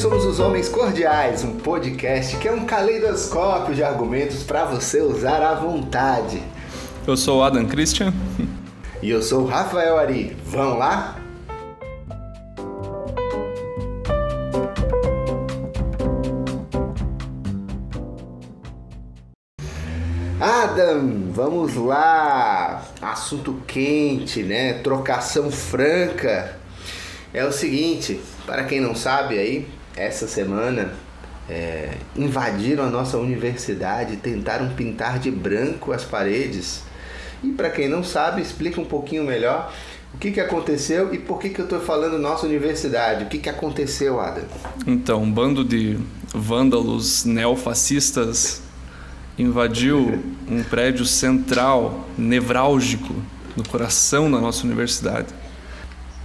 somos os Homens Cordiais, um podcast que é um caleidoscópio de argumentos para você usar à vontade. Eu sou o Adam Christian. E eu sou o Rafael Ari. Vamos lá? Adam, vamos lá. Assunto quente, né? Trocação franca. É o seguinte, para quem não sabe aí, essa semana invadiram a nossa universidade, tentaram pintar de branco as paredes. E para quem não sabe, explica um pouquinho melhor o que aconteceu e por que eu estou falando nossa universidade. O que aconteceu, Adam? Então, um bando de vândalos neofascistas invadiu um prédio central, nevrálgico, no coração da nossa universidade.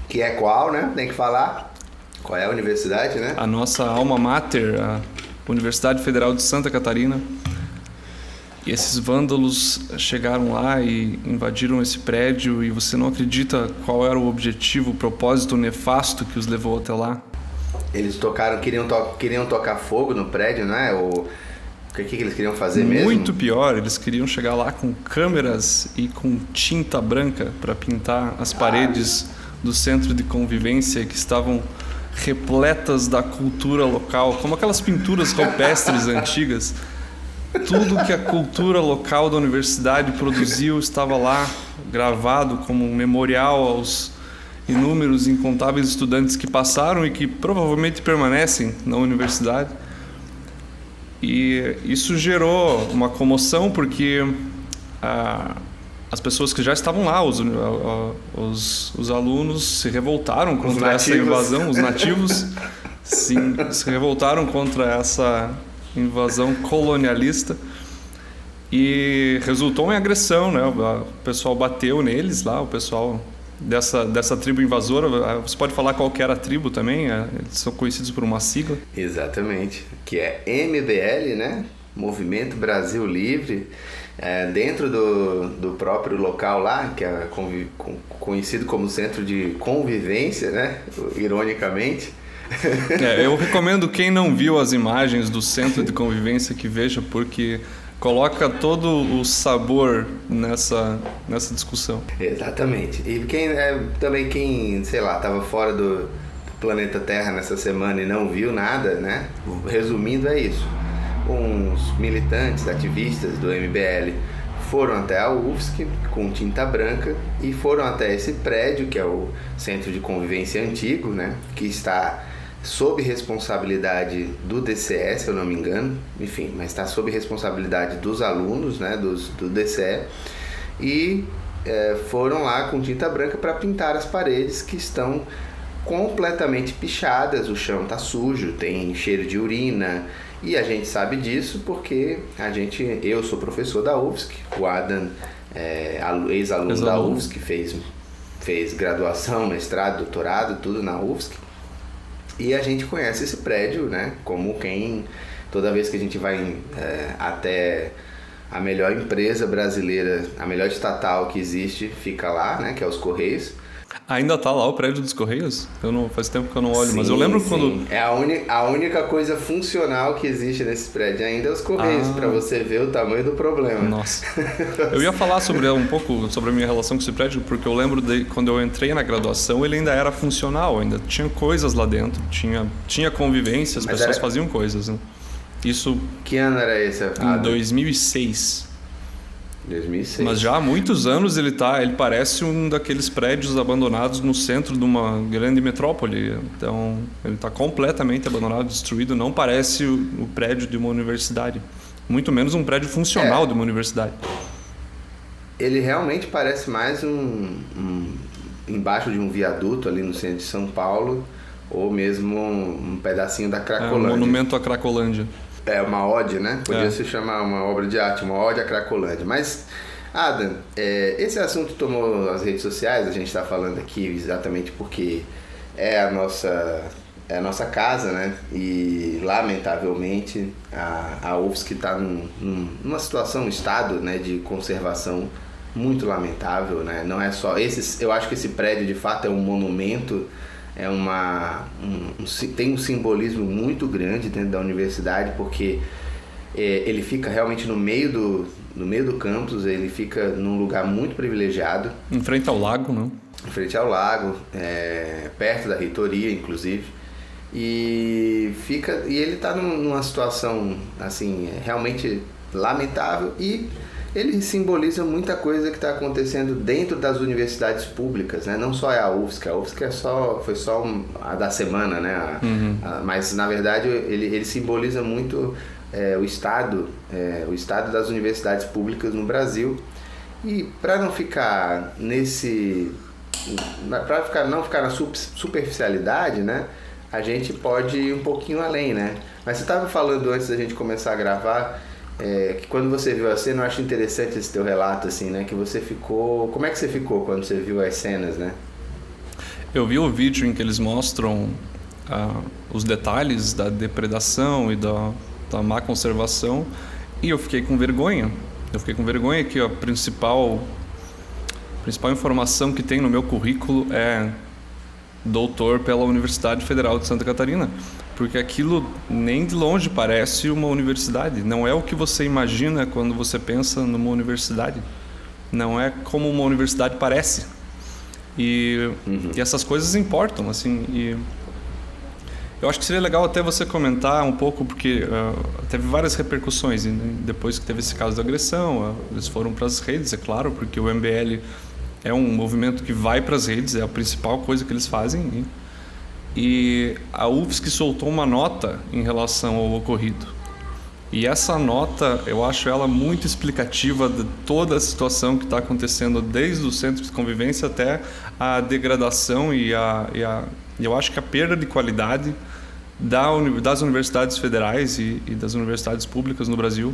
Que é qual, né? Tem que falar. Qual é a universidade, né? A nossa alma mater, a Universidade Federal de Santa Catarina. E esses vândalos chegaram lá e invadiram esse prédio e você não acredita qual era o objetivo, o propósito nefasto que os levou até lá. Eles queriam tocar fogo no prédio, não é? O que eles queriam fazer mesmo? Muito pior, eles queriam chegar lá com câmeras e com tinta branca para pintar as paredes do centro de convivência que estavam repletas da cultura local, como aquelas pinturas rupestres antigas. Tudo que a cultura local da universidade produziu estava lá gravado como um memorial aos inúmeros, incontáveis estudantes que passaram e que provavelmente permanecem na universidade. E isso gerou uma comoção porque as pessoas que já estavam lá, os alunos se revoltaram contra essa invasão, os nativos sim, se revoltaram contra essa invasão colonialista e resultou em agressão, né? O pessoal bateu neles lá, o pessoal dessa tribo invasora. Você pode falar qual que era a tribo também? Eles são conhecidos por uma sigla. Exatamente, que é MBL, né? Movimento Brasil Livre. Dentro do próprio local lá, que é conhecido como Centro de Convivência, né? Ironicamente. Eu recomendo quem não viu as imagens do Centro de Convivência que veja, porque coloca todo o sabor nessa discussão. Exatamente. E quem sei lá, estava fora do planeta Terra nessa semana e não viu nada, né? Resumindo, é isso. Uns militantes, ativistas do MBL foram até a UFSC com tinta branca e foram até esse prédio, que é o Centro de Convivência Antigo, né? Que está sob responsabilidade do DCE, se eu não me engano, enfim, mas está sob responsabilidade dos alunos, né, do DCE, e foram lá com tinta branca para pintar as paredes que estão completamente pichadas, o chão está sujo, tem cheiro de urina, e a gente sabe disso porque eu sou professor da UFSC, o Adam ex-aluno da UFSC, fez graduação, mestrado, doutorado, tudo na UFSC. E a gente conhece esse prédio, né? Como toda vez que a gente vai até a melhor empresa brasileira, a melhor estatal que existe, fica lá, né? Que é os Correios. Ainda tá lá o prédio dos Correios? Faz tempo que eu não olho, mas eu lembro quando... É a única coisa funcional que existe nesse prédio ainda é os Correios, para você ver o tamanho do problema. Nossa. Eu ia falar um pouco sobre a minha relação com esse prédio, porque eu lembro quando eu entrei na graduação, ele ainda era funcional, ainda tinha coisas lá dentro, tinha convivência, as pessoas faziam coisas, né? Isso... Que ano era esse? Em 2006. 2006. Mas já há muitos anos ele parece um daqueles prédios abandonados no centro de uma grande metrópole. Então ele está completamente abandonado, destruído. Não parece o prédio de uma universidade, muito menos um prédio funcional de uma universidade. Ele realmente parece mais embaixo de um viaduto ali no centro de São Paulo, ou mesmo um pedacinho da Cracolândia. Um monumento à Cracolândia. Uma ode, né? Podia se chamar uma obra de arte, uma ode à Cracolândia. Mas, Adam, esse assunto tomou as redes sociais, a gente está falando aqui exatamente porque é a nossa casa, né? E, lamentavelmente, a UFSC está numa situação, um estado, né, de conservação muito lamentável, né? Não é só... eu acho que esse prédio, de fato, é um monumento tem um simbolismo muito grande dentro da universidade, porque ele fica realmente no meio do campus, ele fica num lugar muito privilegiado. Em frente ao lago, não? Em frente ao lago, perto da reitoria, inclusive. E ele está numa situação assim, realmente lamentável, e ele simboliza muita coisa que está acontecendo dentro das universidades públicas, né? Não só a UFSC foi só a da semana, né? Mas na verdade ele simboliza muito o estado das universidades públicas no Brasil. E para não ficar não ficar na superficialidade, né? A gente pode ir um pouquinho além, né? Mas você estava falando antes da gente começar a gravar que quando você viu a cena, eu acho interessante esse teu relato, assim, né? Que você ficou... Como é que você ficou quando você viu as cenas, né? Eu vi o vídeo em que eles mostram os detalhes da depredação e da má conservação, e eu fiquei com vergonha. Eu fiquei com vergonha que a principal informação que tem no meu currículo é doutor pela Universidade Federal de Santa Catarina, porque aquilo nem de longe parece uma universidade. Não é o que você imagina quando você pensa numa universidade. Não é como uma universidade parece. E essas coisas importam, assim. E eu acho que seria legal até você comentar um pouco, porque teve várias repercussões, né? Depois que teve esse caso de agressão, eles foram para as redes, é claro, porque o MBL é um movimento que vai para as redes, é a principal coisa que eles fazem. E a UFSC soltou uma nota em relação ao ocorrido. E essa nota, eu acho ela muito explicativa de toda a situação que está acontecendo, desde o centro de convivência até a degradação e eu acho que a perda de qualidade das universidades federais e das universidades públicas no Brasil.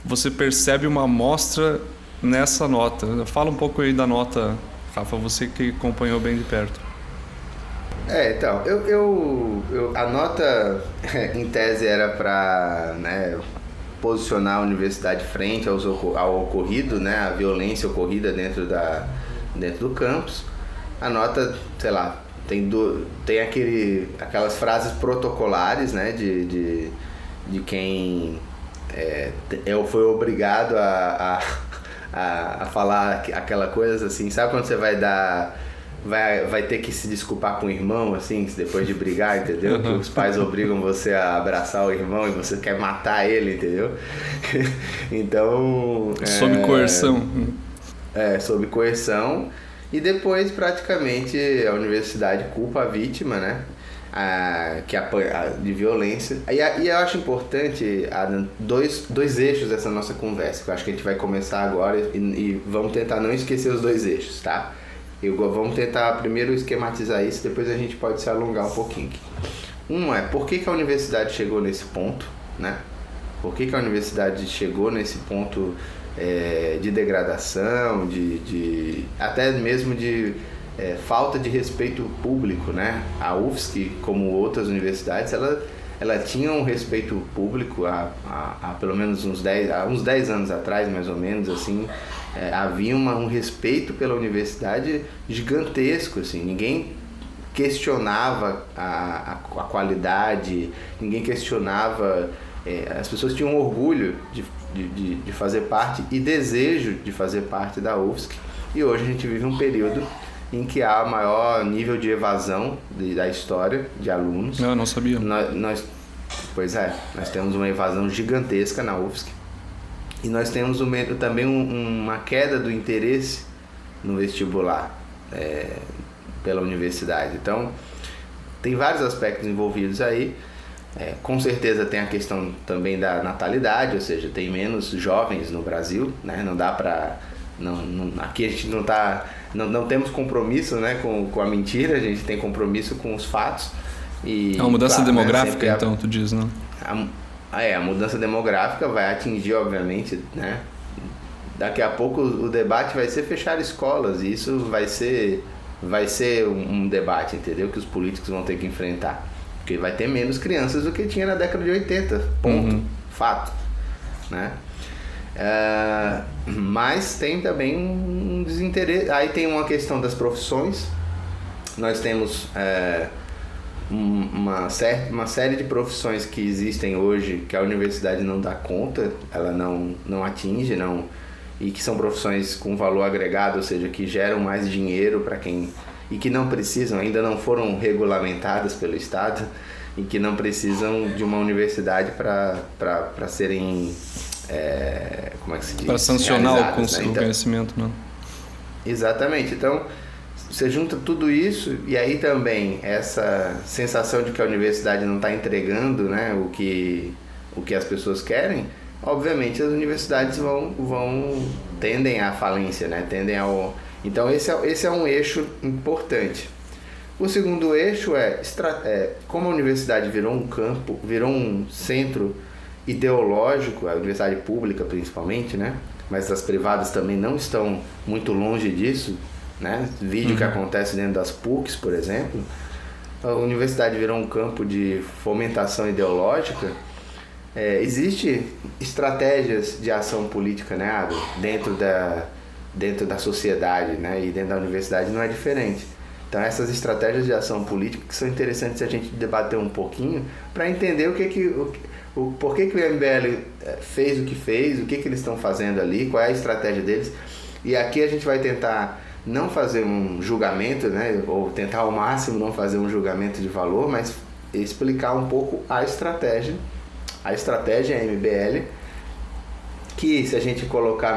Você percebe uma amostra nessa nota. Fala um pouco aí da nota, Rafa, você que acompanhou bem de perto. Então, a nota em tese era para, né, posicionar a universidade frente ao ocorrido, né, a violência ocorrida dentro do campus. A nota, sei lá, tem aquelas frases protocolares, né, de quem foi obrigado a falar aquela coisa assim, sabe quando você vai ter que se desculpar com o irmão, assim, depois de brigar, entendeu? Que os pais obrigam você a abraçar o irmão e você quer matar ele, entendeu? Então... Sob coerção. Sob coerção. E depois, praticamente, a universidade culpa a vítima, né? De violência. E eu acho importante, Adam, dois eixos dessa nossa conversa, que eu acho que a gente vai começar agora e vamos tentar não esquecer os dois eixos, tá? Vamos tentar primeiro esquematizar isso, depois a gente pode se alongar um pouquinho aqui. Por que a universidade chegou nesse ponto, né? Por que a universidade chegou nesse ponto de degradação, até mesmo de falta de respeito público, né? A UFSC, como outras universidades, ela tinha um respeito público há pelo menos uns 10 anos atrás, mais ou menos, assim. Havia um respeito pela universidade gigantesco, assim. Ninguém questionava a qualidade, ninguém questionava, as pessoas tinham orgulho de fazer parte e desejo de fazer parte da UFSC. E hoje a gente vive um período em que há o maior nível de evasão da história de alunos. Eu não sabia. Nós temos uma evasão gigantesca na UFSC. E nós temos também uma queda do interesse no vestibular pela universidade. Então, tem vários aspectos envolvidos aí. Com certeza tem a questão também da natalidade, ou seja, tem menos jovens no Brasil, né? Não dá para... aqui a gente não temos compromisso, né, com a mentira, a gente tem compromisso com os fatos. É uma mudança demográfica, né, então, tu diz, não? A mudança demográfica vai atingir, obviamente, né? Daqui a pouco o debate vai ser fechar escolas, e isso vai ser um debate, entendeu? Que os políticos vão ter que enfrentar. Porque vai ter menos crianças do que tinha na década de 80, ponto, fato, né? Mas tem também um desinteresse. Aí tem uma questão das profissões. nós temos uma série de profissões que existem hoje que a universidade não dá conta, ela não atinge, e que são profissões com valor agregado, ou seja, que geram mais dinheiro para quem... e que não precisam, ainda não foram regulamentadas pelo Estado e que não precisam de uma universidade para serem... como é que se diz? Para sancionar o né? conhecimento, né? Exatamente. Então, você junta tudo isso e aí também essa sensação de que a universidade não está entregando, né, o que as pessoas querem. Obviamente as universidades tendem à falência, né? Então esse é um eixo importante. O segundo eixo como a universidade virou um centro ideológico, a universidade pública principalmente, né? Mas as privadas também não estão muito longe disso, né? Vídeo que acontece dentro das PUCs, por exemplo. A universidade virou um campo de fomentação ideológica. Existe estratégias de ação política, né, Adam? Dentro da sociedade, né? E dentro da universidade não é diferente. Então essas estratégias de ação política que são interessantes a gente debater um pouquinho para entender por que o MBL fez o que fez, o que eles estão fazendo ali, qual é a estratégia deles. E aqui a gente vai tentar não fazer um julgamento, né? Ou tentar ao máximo não fazer um julgamento de valor, mas explicar um pouco a estratégia MBL, que se a gente colocar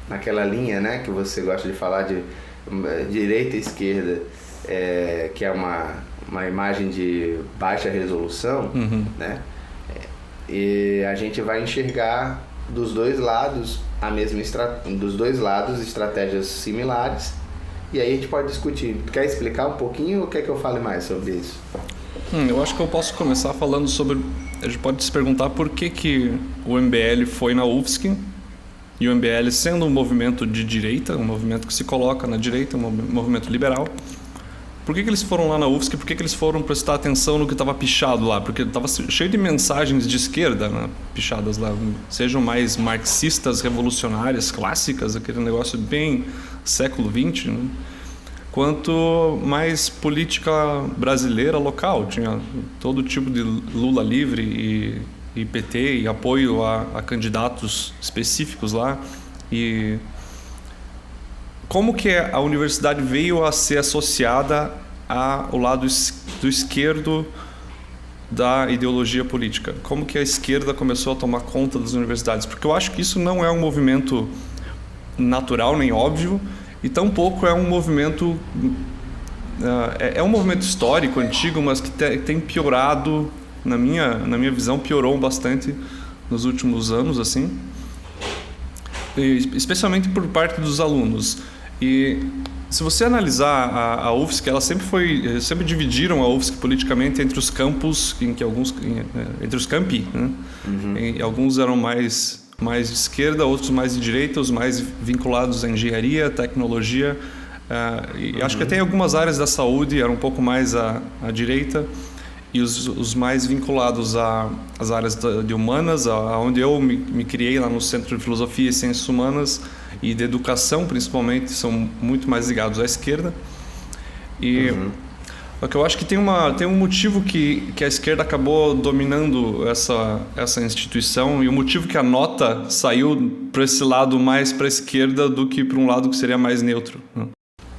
naquela linha, né, que você gosta de falar de direita e esquerda, que é uma imagem de baixa resolução, né, e a gente vai enxergar dos dois lados estratégias similares, e aí a gente pode discutir. Quer explicar um pouquinho ou quer que eu fale mais sobre isso? Eu acho que eu posso começar falando sobre... A gente pode se perguntar por que o MBL foi na UFSC, e o MBL sendo um movimento de direita, um movimento que se coloca na direita, um movimento liberal, por que eles foram lá na UFSC? Por que eles foram prestar atenção no que estava pichado lá? Porque estava cheio de mensagens de esquerda, né, pichadas lá, sejam mais marxistas, revolucionárias, clássicas, aquele negócio bem século XX, né? Quanto mais política brasileira local. Tinha todo tipo de Lula livre e PT e apoio a candidatos específicos lá. E como que a universidade veio a ser associada ao lado do esquerdo da ideologia política? Como que a esquerda começou a tomar conta das universidades? Porque eu acho que isso não é um movimento natural nem óbvio, e tampouco é um movimento... é um movimento histórico, antigo, mas que tem piorado, na minha visão, piorou bastante nos últimos anos, assim, especialmente por parte dos alunos. E se você analisar a UFSC, sempre dividiram a UFSC politicamente entre os campos, entre os campi, né? E alguns eram mais de esquerda, outros mais de direita, os mais vinculados à engenharia, tecnologia, e acho que até em algumas áreas da saúde eram um pouco mais à direita, e os mais vinculados às áreas de humanas, onde eu me criei lá no Centro de Filosofia e Ciências Humanas e de Educação, principalmente, são muito mais ligados à esquerda. E o que eu acho que tem um motivo que a esquerda acabou dominando essa instituição, e o motivo que a nota saiu para esse lado mais para a esquerda do que para um lado que seria mais neutro.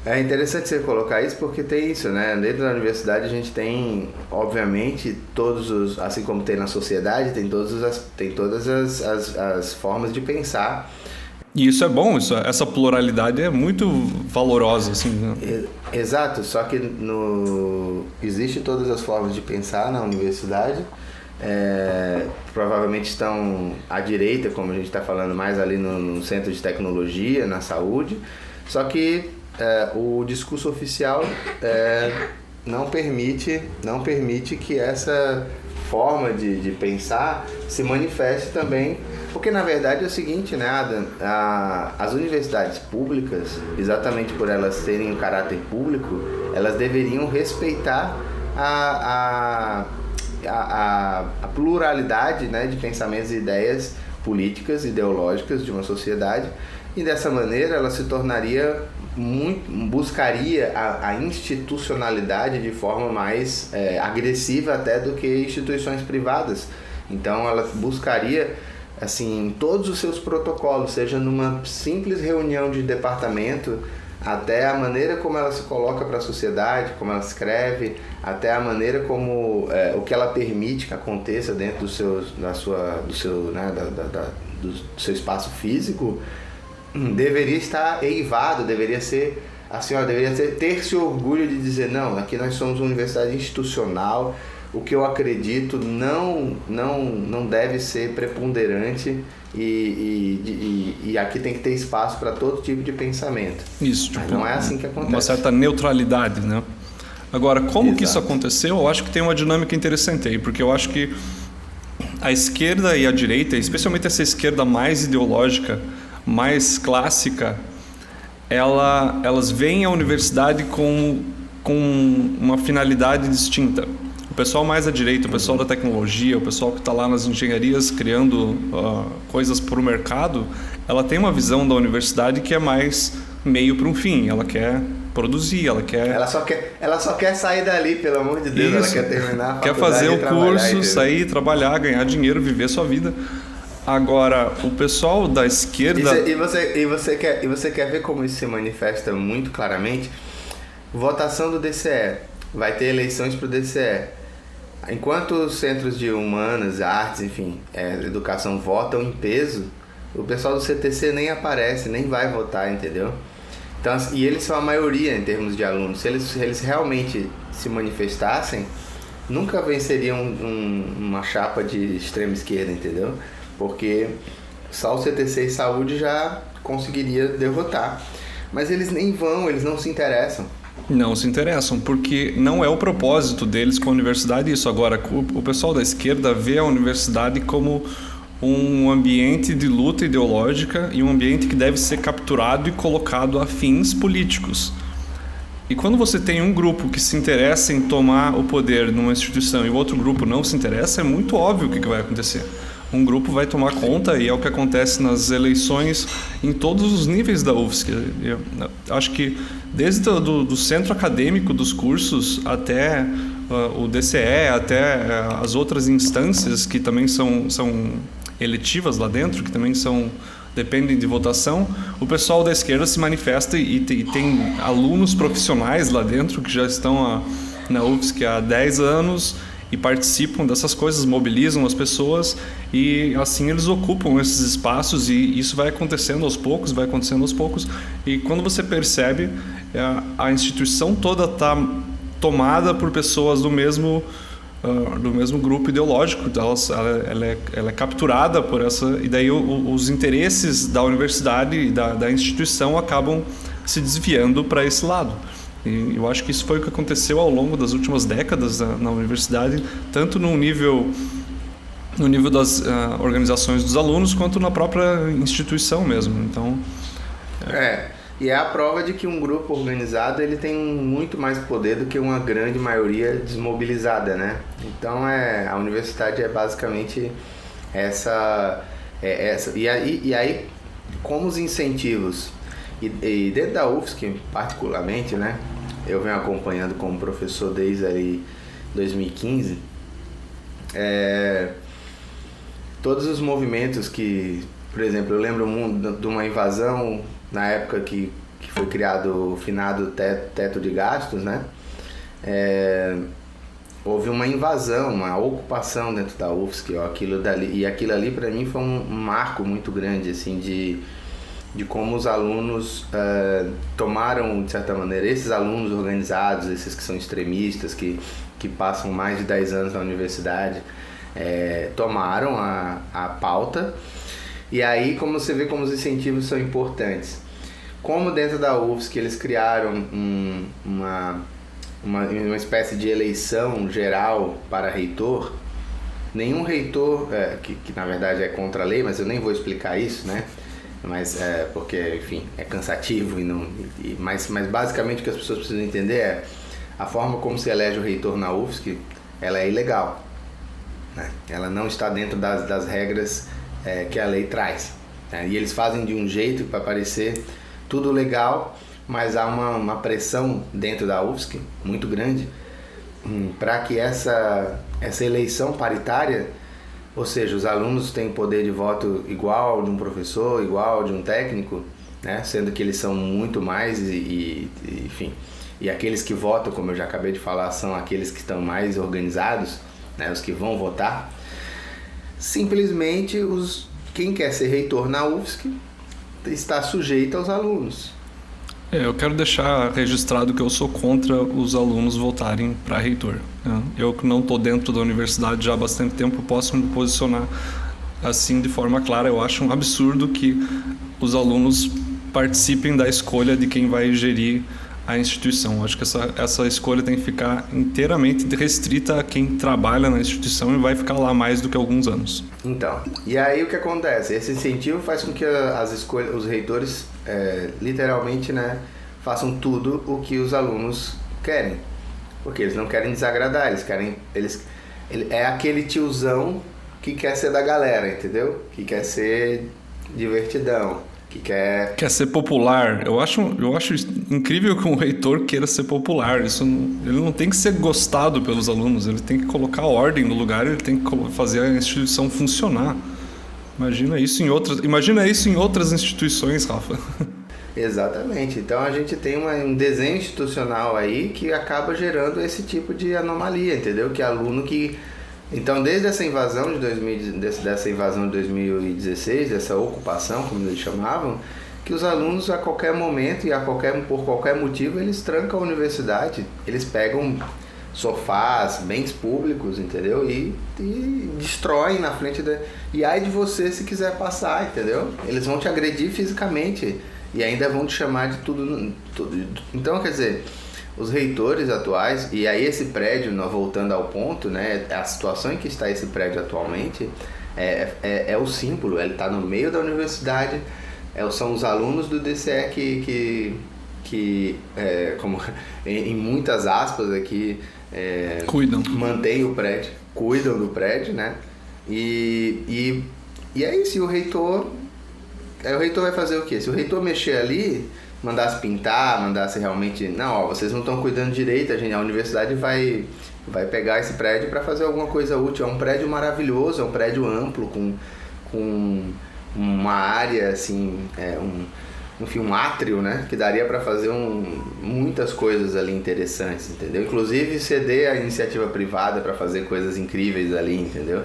É interessante você colocar isso porque tem isso, né? Dentro da universidade a gente tem, obviamente, assim como tem na sociedade, tem todas as formas de pensar. E isso é bom, essa pluralidade é muito valorosa, assim, né? Exato, só que existe todas as formas de pensar na universidade. Provavelmente estão à direita, como a gente está falando, mais ali no centro de tecnologia, na saúde. Só que o discurso oficial não permite que essa forma de pensar se manifeste também, porque na verdade é o seguinte, né, Adam? As universidades públicas, exatamente por elas terem um caráter público, elas deveriam respeitar a pluralidade, né, de pensamentos e ideias políticas, ideológicas de uma sociedade, e dessa maneira ela se tornaria buscaria a institucionalidade de forma mais agressiva até do que instituições privadas. Então ela buscaria assim todos os seus protocolos, seja numa simples reunião de departamento, até a maneira como ela se coloca para a sociedade, como ela escreve, até a maneira como o que ela permite que aconteça dentro do seu espaço físico, deveria estar eivado, deveria ser assim, deveria ter esse orgulho de dizer, não, aqui nós somos uma universidade institucional, o que eu acredito não deve ser preponderante e aqui tem que ter espaço para todo tipo de pensamento. Isso, tipo, mas não é assim que acontece. Uma certa neutralidade, né? Agora, como Exato. que isso aconteceu? Eu acho que tem uma dinâmica interessante aí, porque eu acho que a esquerda e a direita, especialmente essa esquerda mais ideológica, mais clássica, elas veem a universidade com uma finalidade distinta. O pessoal mais à direita, o pessoal da tecnologia, o pessoal que está lá nas engenharias criando coisas para o mercado, ela tem uma visão da universidade que é mais meio para um fim. Ela quer produzir, ela quer... Ela só quer sair dali, pelo amor de Deus. Isso. Ela quer terminar a faculdade, quer fazer o curso, entendeu? sair, trabalhar, ganhar dinheiro, viver sua vida. Agora, o pessoal da esquerda... E você quer ver como isso se manifesta muito claramente? Votação do DCE. Vai ter eleições para o DCE. Enquanto os centros de humanas, artes, enfim, educação votam em peso, o pessoal do CTC nem aparece, nem vai votar, entendeu? Então, e eles são a maioria em termos de alunos. Se eles realmente se manifestassem, nunca venceriam uma chapa de extrema esquerda, entendeu? Porque só o CTC e saúde já conseguiria derrotar. Mas eles nem vão, eles não se interessam. Não se interessam, porque não é o propósito deles com a universidade isso. Agora, o pessoal da esquerda vê a universidade como um ambiente de luta ideológica e um ambiente que deve ser capturado e colocado a fins políticos. E quando você tem um grupo que se interessa em tomar o poder numa instituição e o outro grupo não se interessa, é muito óbvio o que vai acontecer. Um grupo vai tomar conta e é o que acontece nas eleições em todos os níveis da UFSC. Eu acho que desde do centro acadêmico dos cursos até o DCE, até as outras instâncias que também são eletivas lá dentro, que também dependem de votação, o pessoal da esquerda se manifesta e tem alunos profissionais lá dentro que já estão na UFSC há 10 anos e participam dessas coisas, mobilizam as pessoas e assim eles ocupam esses espaços e isso vai acontecendo aos poucos, e quando você percebe, a instituição toda está tomada por pessoas do mesmo grupo ideológico, ela é capturada por essa, e daí os interesses da universidade e da instituição acabam se desviando para esse lado. E eu acho que isso foi o que aconteceu ao longo das últimas décadas na universidade, tanto no nível das organizações dos alunos, quanto na própria instituição mesmo. Então, e é a prova de que um grupo organizado ele tem muito mais poder do que uma grande maioria desmobilizada, né? Então a universidade é basicamente essa. E aí, como os incentivos, e dentro da UFSC particularmente, né? Eu venho acompanhando como professor desde ali 2015, todos os movimentos que, por exemplo, eu lembro de uma invasão na época que foi criado o finado teto de gastos, né? Houve uma invasão, uma ocupação dentro da UFSC, aquilo ali para mim foi um marco muito grande, assim, de como os alunos tomaram, de certa maneira, esses alunos organizados, esses que são extremistas, que passam mais de 10 anos na universidade, tomaram a pauta. E aí, como você vê como os incentivos são importantes. Como dentro da UFSC eles criaram uma espécie de eleição geral para reitor, nenhum reitor, que na verdade é contra a lei, mas eu nem vou explicar isso, né? Mas porque, enfim, é cansativo mas basicamente o que as pessoas precisam entender é a forma como se elege o reitor na UFSC, ela é ilegal, né? Ela não está dentro das regras que a lei traz, né? E eles fazem de um jeito para parecer tudo legal, mas há uma pressão dentro da UFSC muito grande para que essa eleição paritária, ou seja, os alunos têm poder de voto igual ao de um professor, igual ao de um técnico, né? Sendo que eles são muito mais enfim. E aqueles que votam, como eu já acabei de falar, são aqueles que estão mais organizados, né? Os que vão votar. Simplesmente quem quer ser reitor na UFSC está sujeito aos alunos. Eu quero deixar registrado que eu sou contra os alunos votarem para reitor, né? Eu que não estou dentro da universidade já há bastante tempo, posso me posicionar assim de forma clara. Eu acho um absurdo que os alunos participem da escolha de quem vai gerir a instituição. Acho que essa escolha tem que ficar inteiramente restrita a quem trabalha na instituição e vai ficar lá mais do que alguns anos. Então, e aí o que acontece? Esse incentivo faz com que os reitores literalmente, né, façam tudo o que os alunos querem, porque eles não querem desagradar, é aquele tiozão que quer ser da galera, entendeu? Que quer ser divertidão, que quer ser popular. Eu acho incrível que um reitor queira ser popular. Ele não tem que ser gostado pelos alunos, ele tem que colocar ordem no lugar, ele tem que fazer a instituição funcionar. Imagina isso em outras instituições, Rafa. Exatamente. Então a gente tem um desenho institucional aí que acaba gerando esse tipo de anomalia, entendeu? Que aluno que... Então, desde essa invasão de 2016, dessa ocupação, como eles chamavam, que os alunos a qualquer momento e por qualquer motivo, eles trancam a universidade, eles pegam sofás, bens públicos, entendeu? E destroem na frente E ai de você se quiser passar, entendeu? Eles vão te agredir fisicamente e ainda vão te chamar de tudo. Então, quer dizer... Os reitores atuais, e aí esse prédio, voltando ao ponto, né, a situação em que está esse prédio atualmente é o símbolo, ele está no meio da universidade, são os alunos do DCE que como, em muitas aspas aqui, mantêm o prédio, cuidam do prédio, né, e é isso, e o reitor vai fazer o quê? Se o reitor mexer ali, mandasse pintar, mandasse realmente... Não, vocês não estão cuidando direito, a universidade vai pegar esse prédio para fazer alguma coisa útil. É um prédio maravilhoso, é um prédio amplo, com uma área, assim, um átrio, né? Que daria para fazer muitas coisas ali interessantes, entendeu? Inclusive ceder a iniciativa privada para fazer coisas incríveis ali, entendeu?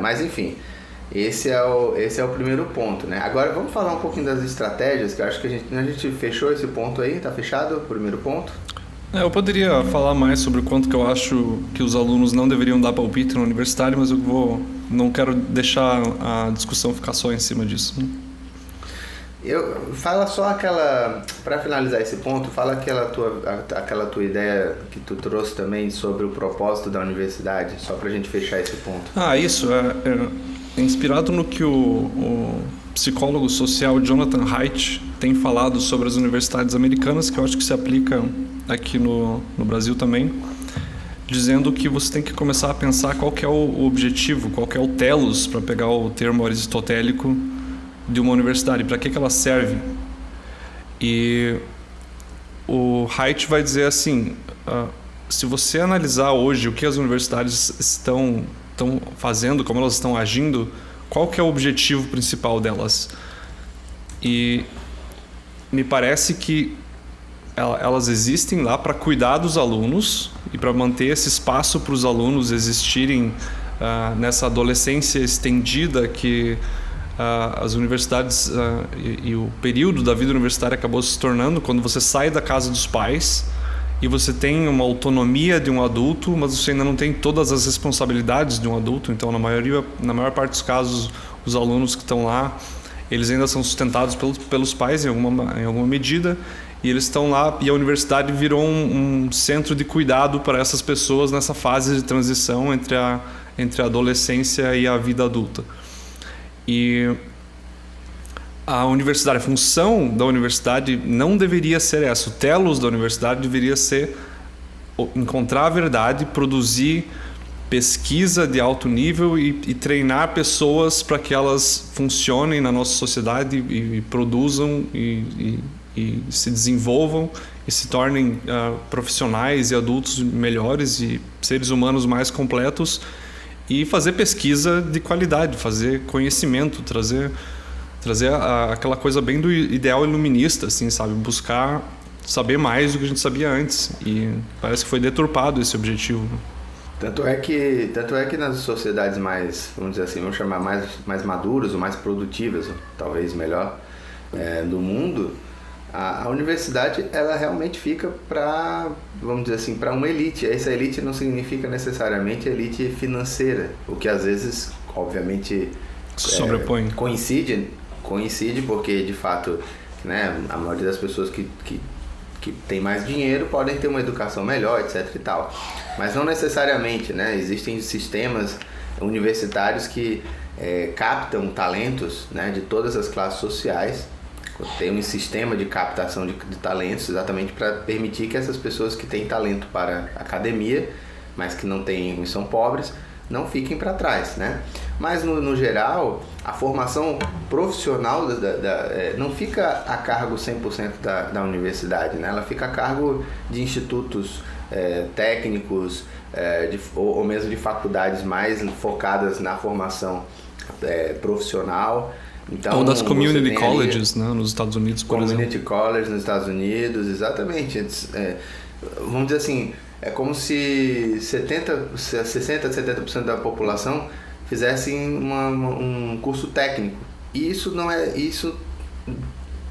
Mas enfim... Esse é o primeiro ponto, né? Agora vamos falar um pouquinho das estratégias, que eu acho que a gente fechou esse ponto aí, tá fechado o primeiro ponto? Eu poderia falar mais sobre o quanto que eu acho que os alunos não deveriam dar palpite no universitário, mas não quero deixar a discussão ficar só em cima disso. Fala só para finalizar esse ponto, fala aquela tua ideia que tu trouxe também sobre o propósito da universidade, só pra gente fechar esse ponto. Isso inspirado no que o psicólogo social Jonathan Haidt tem falado sobre as universidades americanas, que eu acho que se aplica aqui no Brasil também, dizendo que você tem que começar a pensar qual que é o objetivo, qual que é o telos, para pegar o termo aristotélico, de uma universidade, para que ela serve. E o Haidt vai dizer assim, se você analisar hoje o que as universidades estão fazendo, como elas estão agindo, qual que é o objetivo principal delas? E me parece que elas existem lá para cuidar dos alunos e para manter esse espaço para os alunos existirem nessa adolescência estendida que as universidades e o período da vida universitária acabou se tornando, quando você sai da casa dos pais e você tem uma autonomia de um adulto, mas você ainda não tem todas as responsabilidades de um adulto. Então, na maior parte dos casos, os alunos que estão lá, eles ainda são sustentados pelos pais em alguma medida, e eles estão lá, e a universidade virou um centro de cuidado para essas pessoas nessa fase de transição entre a adolescência e a vida adulta. E a função da universidade não deveria ser essa. O telos da universidade deveria ser encontrar a verdade, produzir pesquisa de alto nível e treinar pessoas para que elas funcionem na nossa sociedade e produzam e se desenvolvam e se tornem profissionais e adultos melhores e seres humanos mais completos, e fazer pesquisa de qualidade, fazer conhecimento, trazer aquela coisa bem do ideal iluminista, assim, sabe? Buscar saber mais do que a gente sabia antes, e parece que foi deturpado esse objetivo. Tanto é que nas sociedades mais, vamos dizer assim, vamos chamar mais maduras ou mais produtivas, talvez melhor, do mundo, a universidade, ela realmente fica para, vamos dizer assim, para uma elite. Essa elite não significa necessariamente elite financeira, o que às vezes, obviamente, sobrepõe. Coincide porque, de fato, né, a maioria das pessoas que tem mais dinheiro podem ter uma educação melhor, etc e tal. Mas não necessariamente, né? Existem sistemas universitários que captam talentos, né, de todas as classes sociais. Tem um sistema de captação de talentos exatamente para permitir que essas pessoas que têm talento para a academia, mas que não têm, são pobres, não fiquem para trás, né? Mas no geral, a formação profissional não fica a cargo 100% da universidade, né? Ela fica a cargo de institutos técnicos ou mesmo de faculdades mais focadas na formação profissional. Então, ou das community colleges, né, nos Estados Unidos, por exemplo. Community college nos Estados Unidos, exatamente. Vamos dizer assim, é como se 60%, 70% da população fizessem um curso técnico. E isso não é...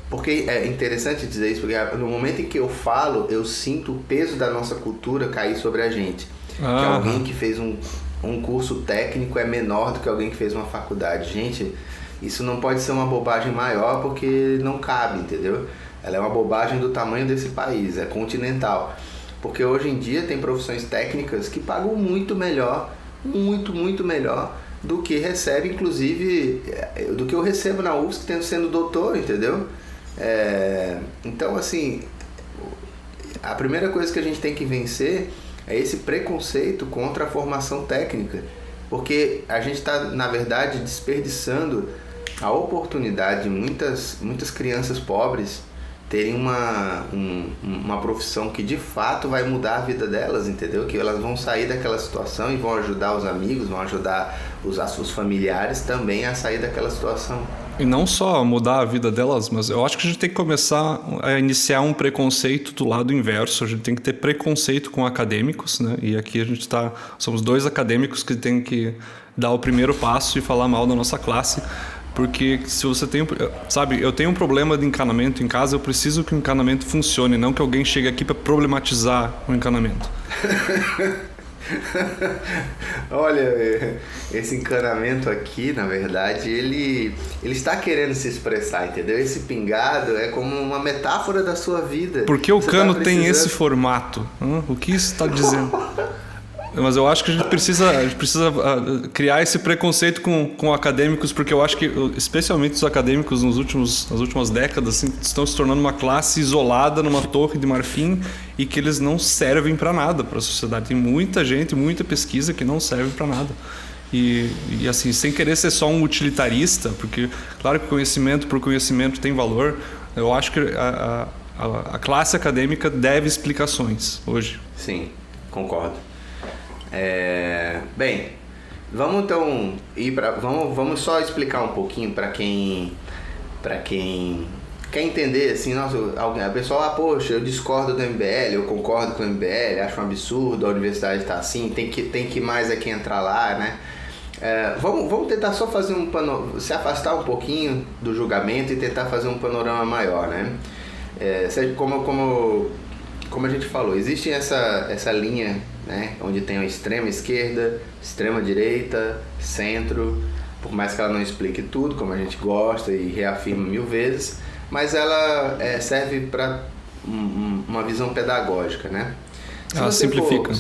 Porque é interessante dizer isso, porque no momento em que eu falo, eu sinto o peso da nossa cultura cair sobre a gente. Que alguém que fez um curso técnico é menor do que alguém que fez uma faculdade. Gente, isso não pode ser uma bobagem maior, porque não cabe, entendeu? Ela é uma bobagem do tamanho desse país, é continental. Porque hoje em dia tem profissões técnicas que pagam muito melhor, muito melhor do que recebe, inclusive, do que eu recebo na UFSC sendo doutor, entendeu? Então, assim, a primeira coisa que a gente tem que vencer é esse preconceito contra a formação técnica, porque a gente está, na verdade, desperdiçando a oportunidade de muitas crianças pobres terem uma profissão que de fato vai mudar a vida delas, entendeu? Que elas vão sair daquela situação e vão ajudar os amigos, vão ajudar os familiares também a sair daquela situação. E não só mudar a vida delas, mas eu acho que a gente tem que começar a iniciar um preconceito do lado inverso. A gente tem que ter preconceito com acadêmicos, né? E aqui somos dois acadêmicos que tem que dar o primeiro passo e falar mal da nossa classe. Porque se você tem... Sabe, eu tenho um problema de encanamento em casa, eu preciso que o encanamento funcione, não que alguém chegue aqui para problematizar o encanamento. Olha, esse encanamento aqui, na verdade, ele está querendo se expressar, entendeu? Esse pingado é como uma metáfora da sua vida. Por que o cano tem esse formato? O que isso está dizendo? Mas eu acho que a gente precisa criar esse preconceito com acadêmicos, porque eu acho que, especialmente os acadêmicos nas últimas décadas, assim, estão se tornando uma classe isolada numa torre de marfim e que eles não servem para nada para a sociedade. Tem muita gente, muita pesquisa que não serve para nada. E assim, sem querer ser só um utilitarista, porque claro que conhecimento por conhecimento tem valor, eu acho que a classe acadêmica deve explicações hoje. Sim, concordo. Bem, vamos então vamos só explicar um pouquinho para quem quer entender, assim, a pessoa, poxa, eu discordo do MBL, eu concordo com o MBL, acho um absurdo a universidade estar assim, tem que mais aqui entrar lá, né? Vamos tentar só fazer se afastar um pouquinho do julgamento e tentar fazer um panorama maior, né? Como a gente falou, existe essa linha, né, onde tem a extrema esquerda, extrema direita, centro, por mais que ela não explique tudo, como a gente gosta e reafirma 1000 vezes, mas ela serve para uma visão pedagógica, né? Ela simplifica.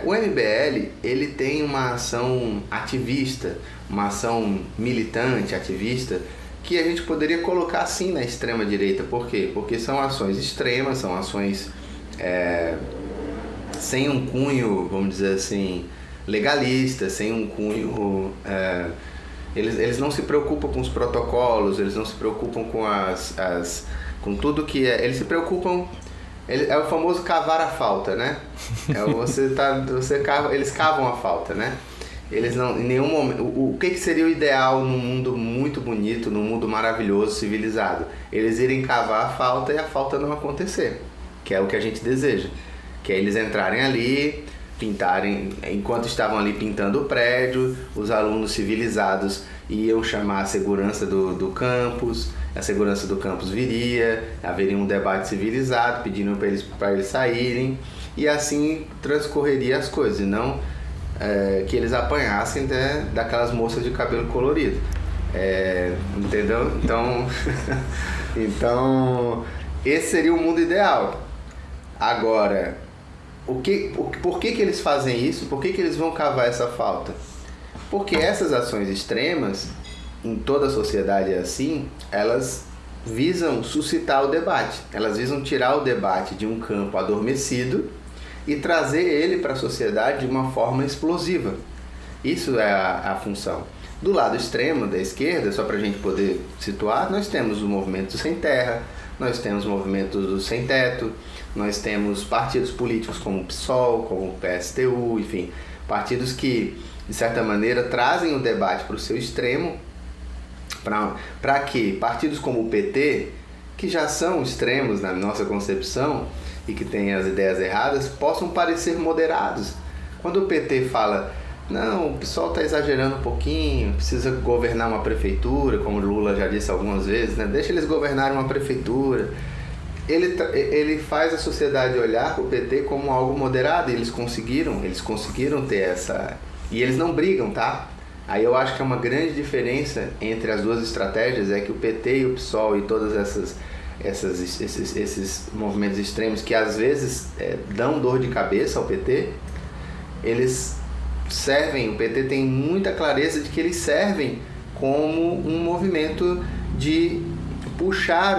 O MBL, ele tem uma ação ativista, uma ação militante, ativista, que a gente poderia colocar assim na extrema direita. Por quê? Porque são ações extremas, são ações sem um cunho, vamos dizer assim, legalista, sem um cunho... Eles não se preocupam com os protocolos, eles não se preocupam com com tudo que é... Eles se preocupam... É o famoso cavar a falta, né? Eles cavam a falta, né? Eles não, em nenhum momento... O que seria o ideal num mundo muito bonito, num mundo maravilhoso, civilizado? Eles irem cavar a falta e a falta não acontecer, que é o que a gente deseja. Que é eles entrarem ali, pintarem... Enquanto estavam ali pintando o prédio, os alunos civilizados iam chamar a segurança do campus, a segurança do campus viria, haveria um debate civilizado, pedindo para eles saírem, e assim transcorreria as coisas, e não que eles apanhassem daquelas moças de cabelo colorido. Entendeu? Então, esse seria o mundo ideal. Agora, por que eles fazem isso? Por que eles vão cavar essa falta? Porque essas ações extremas, em toda a sociedade é assim, elas visam suscitar o debate. Elas visam tirar o debate de um campo adormecido e trazer ele para a sociedade de uma forma explosiva. Isso é a função. Do lado extremo da esquerda, só para a gente poder situar, nós temos o movimento do sem terra, nós temos o movimento do sem teto, nós temos partidos políticos como o PSOL, como o PSTU, enfim, partidos que, de certa maneira, trazem o debate para o seu extremo, para que partidos como o PT, que já são extremos na nossa concepção e que têm as ideias erradas, possam parecer moderados. Quando o PT fala, não, o pessoal está exagerando um pouquinho, precisa governar uma prefeitura, como o Lula já disse algumas vezes, né? Deixa eles governarem uma prefeitura. Ele faz a sociedade olhar para o PT como algo moderado, e eles conseguiram ter essa... E eles não brigam, tá? Aí eu acho que é uma grande diferença entre as duas estratégias, é que o PT e o PSOL e todos esses movimentos extremos que às vezes dão dor de cabeça ao PT, eles servem, o PT tem muita clareza de que eles servem como um movimento de puxar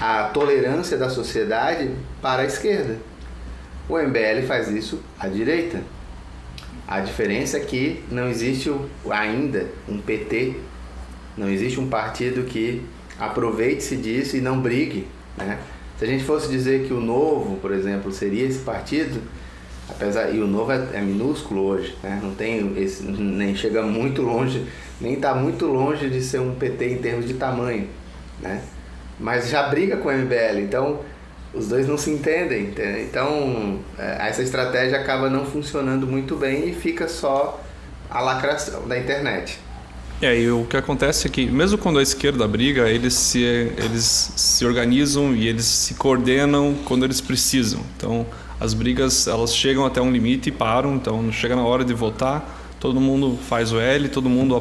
a tolerância da sociedade para a esquerda. O MBL faz isso à direita. A diferença é que não existe ainda um PT, não existe um partido que aproveite-se disso e não brigue, né? Se a gente fosse dizer que o Novo, por exemplo, seria esse partido, e o Novo é minúsculo hoje, né? Não tem nem chega muito longe, nem está muito longe de ser um PT em termos de tamanho, né? Mas já briga com o MBL, então os dois não se entendem, entendeu? Então essa estratégia acaba não funcionando muito bem e fica só a lacração da internet. E o que acontece é que, mesmo quando a esquerda briga, eles se organizam e eles se coordenam quando eles precisam. Então, as brigas, elas chegam até um limite e param. Então, chega na hora de votar, todo mundo faz o L, todo mundo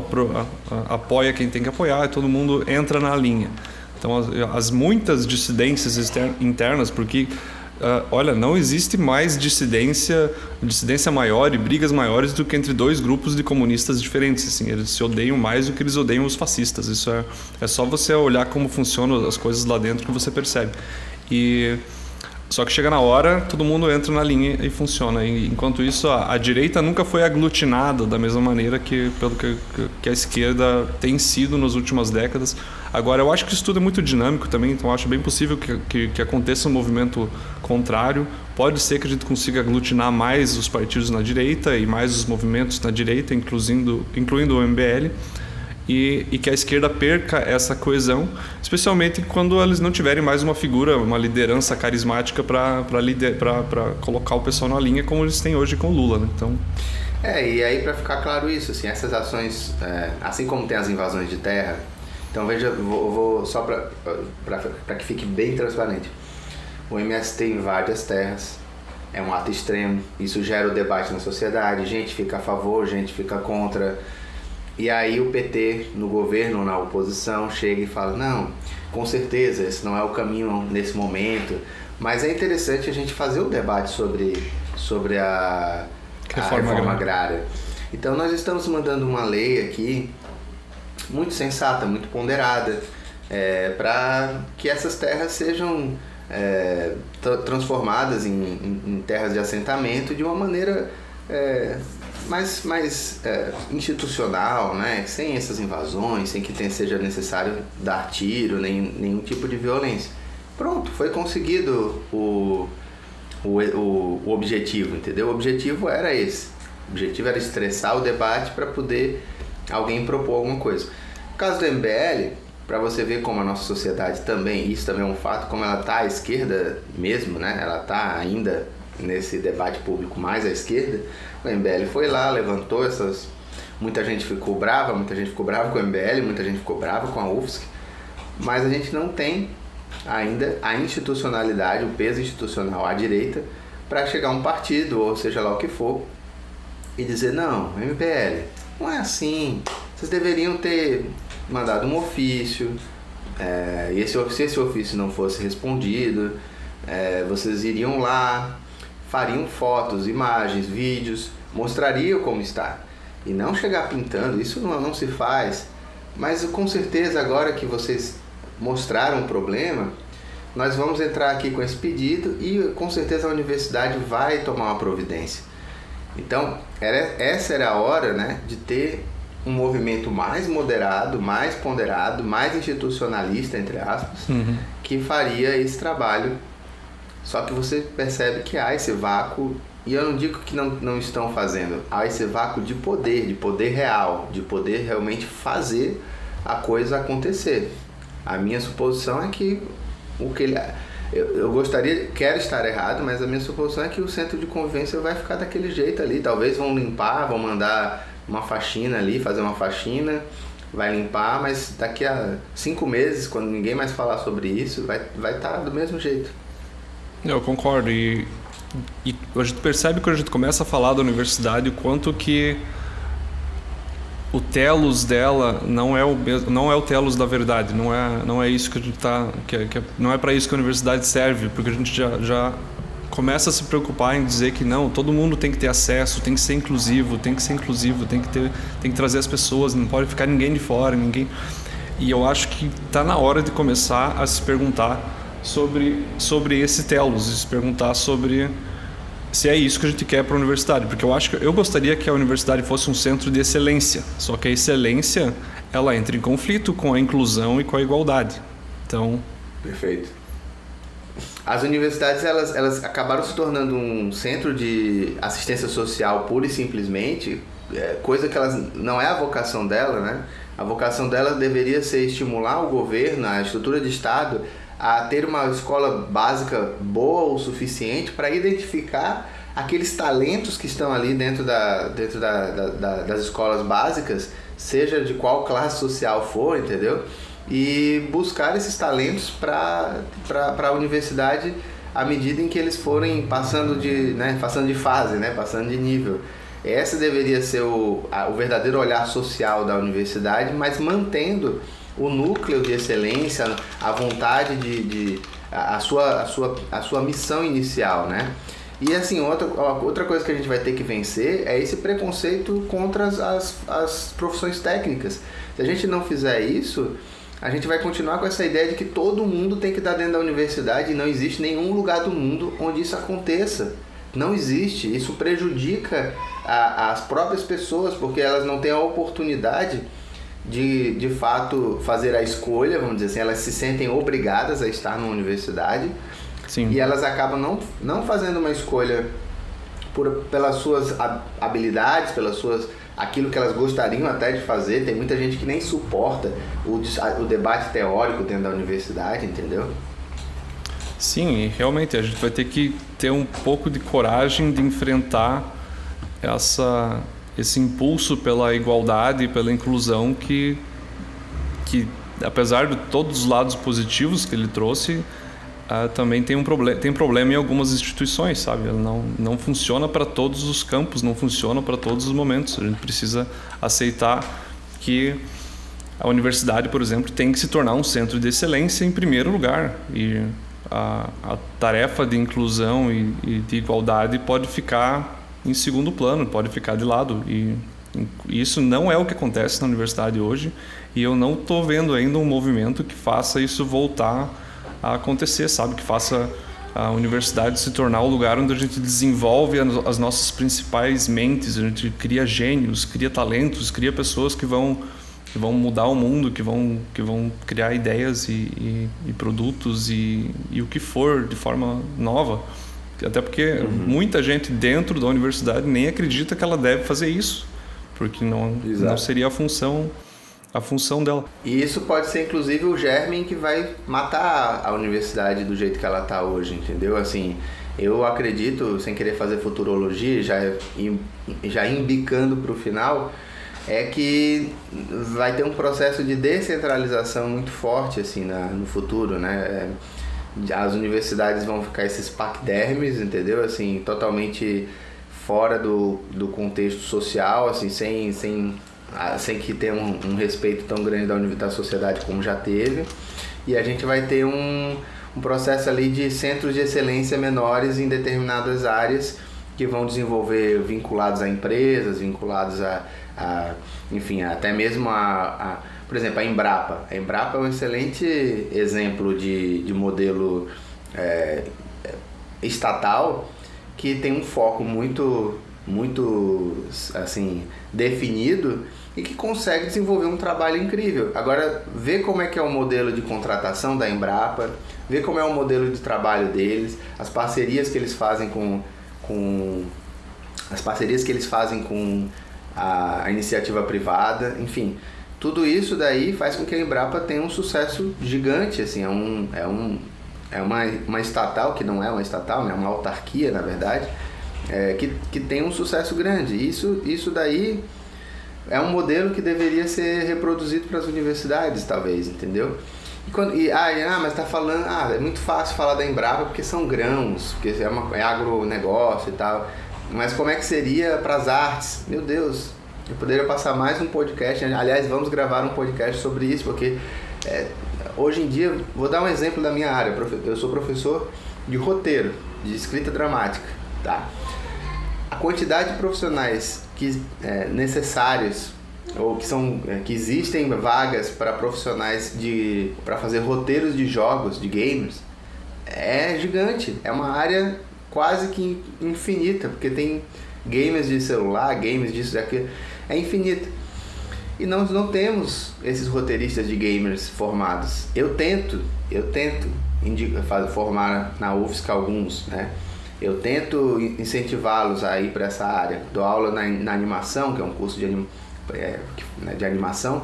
apoia quem tem que apoiar, e todo mundo entra na linha. Então, as muitas dissidências internas, porque... olha, não existe mais dissidência maior e brigas maiores do que entre dois grupos de comunistas diferentes. Assim, eles se odeiam mais do que eles odeiam os fascistas. Isso é só você olhar como funcionam as coisas lá dentro que você percebe. Só que chega na hora, todo mundo entra na linha e funciona. Enquanto isso, a direita nunca foi aglutinada da mesma maneira que a esquerda tem sido nas últimas décadas. Agora, eu acho que isso tudo é muito dinâmico também, então eu acho bem possível que aconteça um movimento contrário. Pode ser que a gente consiga aglutinar mais os partidos na direita e mais os movimentos na direita, incluindo o MBL, e que a esquerda perca essa coesão, especialmente quando eles não tiverem mais uma figura, uma liderança carismática para colocar o pessoal na linha, como eles têm hoje com o Lula, né? Então... e aí para ficar claro isso, assim, essas ações, assim como tem as invasões de terra, então veja, vou só para que fique bem transparente, o MST invade as terras, é um ato extremo, isso gera o debate na sociedade, gente fica a favor, gente fica contra. E aí o PT, no governo ou na oposição, chega e fala, não, com certeza, esse não é o caminho nesse momento. Mas é interessante a gente fazer o debate sobre a reforma agrária. Então nós estamos mandando uma lei aqui, muito sensata, muito ponderada, para que essas terras sejam transformadas em terras de assentamento de uma maneira mais institucional, né? Sem essas invasões, sem que seja necessário dar tiro, nenhum tipo de violência. Pronto, foi conseguido o objetivo, entendeu? O objetivo era esse. O objetivo era estressar o debate para poder alguém propor alguma coisa. No caso do MBL, para você ver como a nossa sociedade também, isso também é um fato, como ela está à esquerda mesmo, né? Ela está ainda nesse debate público mais à esquerda. O MBL foi lá, levantou essas... Muita gente ficou brava com o MBL, muita gente ficou brava com a UFSC, mas a gente não tem ainda a institucionalidade, o peso institucional à direita para chegar a um partido, ou seja lá o que for, e dizer, não, MBL, não é assim, vocês deveriam ter mandado um ofício, e se esse ofício não fosse respondido, vocês iriam lá, fariam fotos, imagens, vídeos, mostrariam como está, e não chegar pintando, isso não se faz, mas com certeza agora que vocês mostraram o problema, nós vamos entrar aqui com esse pedido e com certeza a universidade vai tomar uma providência. Então, essa era a hora, né, de ter um movimento mais moderado, mais ponderado, mais institucionalista, entre aspas, que faria esse trabalho. Só que você percebe que há esse vácuo, e eu não digo que não estão fazendo, há esse vácuo de poder real, de poder realmente fazer a coisa acontecer. A minha suposição é que quero estar errado, mas a minha suposição é que o centro de convivência vai ficar daquele jeito ali. Talvez vão limpar, vão mandar uma faxina ali, fazer uma faxina, vai limpar, mas daqui a 5 meses, quando ninguém mais falar sobre isso, vai estar do mesmo jeito. Eu concordo, e a gente percebe quando a gente começa a falar da universidade o quanto que o telos dela não é o telos da verdade, não é isso que a gente não é para isso que a universidade serve, porque a gente já começa a se preocupar em dizer que não, todo mundo tem que ter acesso, tem que ser inclusivo, tem que trazer as pessoas, não pode ficar ninguém de fora, E eu acho que está na hora de começar a se perguntar sobre esse telos, e se perguntar sobre se é isso que a gente quer para a universidade, porque eu gostaria que a universidade fosse um centro de excelência, só que a excelência ela entra em conflito com a inclusão e com a igualdade. Então, perfeito. As universidades elas acabaram se tornando um centro de assistência social pura e simplesmente, coisa que não é a vocação dela, né? A vocação dela deveria ser estimular o governo, a estrutura de Estado, a ter uma escola básica boa o suficiente para identificar aqueles talentos que estão ali dentro das escolas básicas, seja de qual classe social for, entendeu? E buscar esses talentos para a universidade à medida em que eles forem passando de fase, né? Passando de nível. Esse deveria ser o verdadeiro olhar social da universidade, mas mantendo o núcleo de excelência, a vontade a sua missão inicial, né? E assim, outra coisa que a gente vai ter que vencer é esse preconceito contra as profissões técnicas. Se a gente não fizer isso, a gente vai continuar com essa ideia de que todo mundo tem que estar dentro da universidade e não existe nenhum lugar do mundo onde isso aconteça. Não existe. Isso prejudica as próprias pessoas, porque elas não têm a oportunidade de fato fazer a escolha, vamos dizer assim, elas se sentem obrigadas a estar numa universidade. Sim. E elas acabam não fazendo uma escolha pelas suas habilidades, aquilo que elas gostariam até de fazer. Tem muita gente que nem suporta o debate teórico dentro da universidade, entendeu? Sim, realmente a gente vai ter que ter um pouco de coragem de enfrentar esse impulso pela igualdade e pela inclusão que apesar de todos os lados positivos que ele trouxe, também tem problema em algumas instituições, sabe? Ela não funciona para todos os campos, não funciona para todos os momentos. A gente precisa aceitar que a universidade, por exemplo, tem que se tornar um centro de excelência em primeiro lugar, e a tarefa de inclusão e de igualdade pode ficar em segundo plano, pode ficar de lado, e isso não é o que acontece na universidade hoje, e eu não estou vendo ainda um movimento que faça isso voltar a acontecer, sabe? Que faça a universidade se tornar o lugar onde a gente desenvolve as nossas principais mentes, a gente cria gênios, cria talentos, cria pessoas que vão mudar o mundo, que vão criar ideias e produtos e o que for de forma nova. Até porque muita gente dentro da universidade nem acredita que ela deve fazer isso, porque não seria a função dela. E isso pode ser inclusive o germe que vai matar a universidade do jeito que ela está hoje, entendeu? Assim, eu acredito, sem querer fazer futurologia, já embicando para o final, é que vai ter um processo de descentralização muito forte assim, no futuro, né? As universidades vão ficar esses paquidermes, entendeu? Assim, totalmente fora do contexto social, assim, sem que tenha um respeito tão grande da sociedade como já teve. E a gente vai ter um processo ali de centros de excelência menores em determinadas áreas que vão desenvolver vinculados a empresas, vinculados enfim, até mesmo por exemplo, a Embrapa. A Embrapa é um excelente exemplo de modelo estatal que tem um foco muito assim, definido e que consegue desenvolver um trabalho incrível. Agora, vê como é que é o modelo de contratação da Embrapa, vê como é o modelo de trabalho deles, as parcerias que eles fazem com a iniciativa privada, enfim, tudo isso daí faz com que a Embrapa tenha um sucesso gigante, assim, é uma estatal, que não é uma estatal, né, é uma autarquia, na verdade, que tem um sucesso grande. Isso daí é um modelo que deveria ser reproduzido para as universidades, talvez, entendeu? Mas tá falando, é muito fácil falar da Embrapa porque são grãos, porque é agronegócio e tal. Mas como é que seria para as artes? Meu Deus, eu poderia passar mais um podcast. Aliás, vamos gravar um podcast sobre isso, porque hoje em dia, vou dar um exemplo da minha área. Eu sou professor de roteiro, de escrita dramática. Tá? A quantidade de profissionais necessários, ou que existem vagas para profissionais para fazer roteiros de jogos, de games, é gigante. É uma área quase que infinita, porque tem games de celular, games disso, daquilo, é infinito. E nós não temos esses roteiristas de gamers formados. Eu tento formar na UFSC alguns, né? Eu tento incentivá-los a ir para essa área. Dou aula na animação, que é um curso de animação,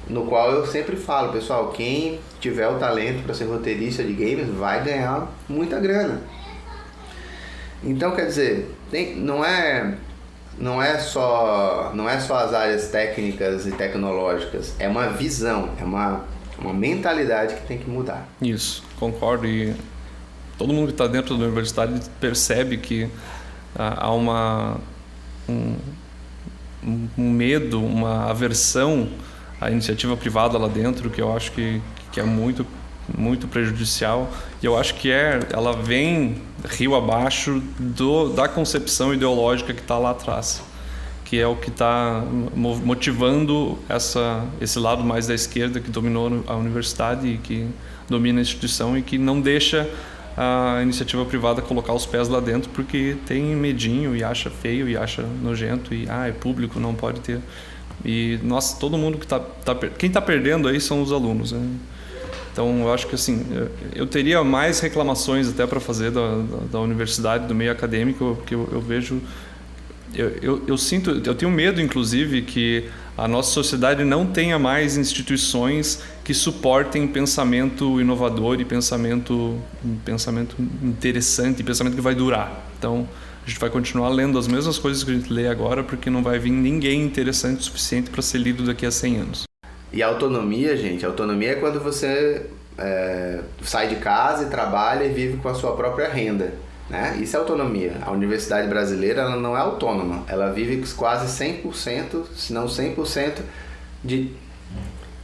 no qual eu sempre falo, pessoal, quem tiver o talento para ser roteirista de games vai ganhar muita grana. Então, quer dizer, não é só as áreas técnicas e tecnológicas, é uma visão, é uma mentalidade que tem que mudar. Isso, concordo. E todo mundo que está dentro da universidade percebe que há um medo, uma aversão à iniciativa privada lá dentro, que eu acho que é muito prejudicial, e eu acho que ela vem rio abaixo da concepção ideológica que está lá atrás, que é o que está motivando esse lado mais da esquerda que dominou a universidade e que domina a instituição e que não deixa a iniciativa privada colocar os pés lá dentro porque tem medinho e acha feio e acha nojento e é público, não pode ter. E todo mundo quem está perdendo aí são os alunos, né? Então, eu acho que assim, eu teria mais reclamações até para fazer da universidade, do meio acadêmico, porque eu vejo, eu tenho medo, inclusive, que a nossa sociedade não tenha mais instituições que suportem pensamento inovador e pensamento interessante, pensamento que vai durar. Então, a gente vai continuar lendo as mesmas coisas que a gente lê agora, porque não vai vir ninguém interessante o suficiente para ser lido daqui a 100 anos. E a autonomia, gente, é quando você sai de casa e trabalha e vive com a sua própria renda, né? Isso é autonomia. A universidade brasileira ela não é autônoma, ela vive quase 100%, se não 100%,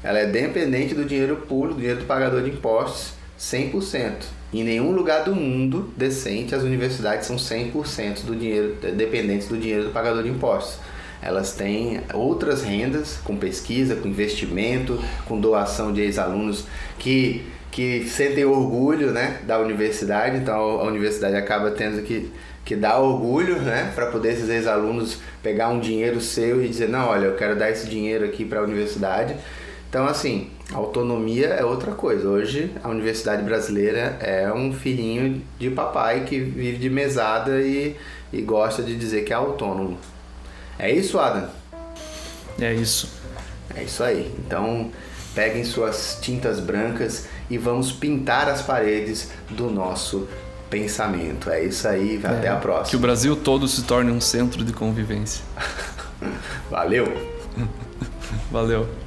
ela é dependente do dinheiro público, do dinheiro do pagador de impostos, 100%. Em nenhum lugar do mundo decente as universidades são 100% do dinheiro, dependentes do dinheiro do pagador de impostos. elas têm outras rendas, com pesquisa, com investimento, com doação de ex-alunos que sentem orgulho, né, da universidade. Então a universidade acaba tendo que dar orgulho, né, para poder esses ex-alunos pegar um dinheiro seu e dizer, não, olha, eu quero dar esse dinheiro aqui para a universidade. Então, assim, autonomia é outra coisa. Hoje, a universidade brasileira é um filhinho de papai que vive de mesada e gosta de dizer que é autônomo. É isso, Adam? É isso. É isso aí. Então, peguem suas tintas brancas e vamos pintar as paredes do nosso pensamento. É isso aí. Até a próxima. Que o Brasil todo se torne um centro de convivência. Valeu! Valeu.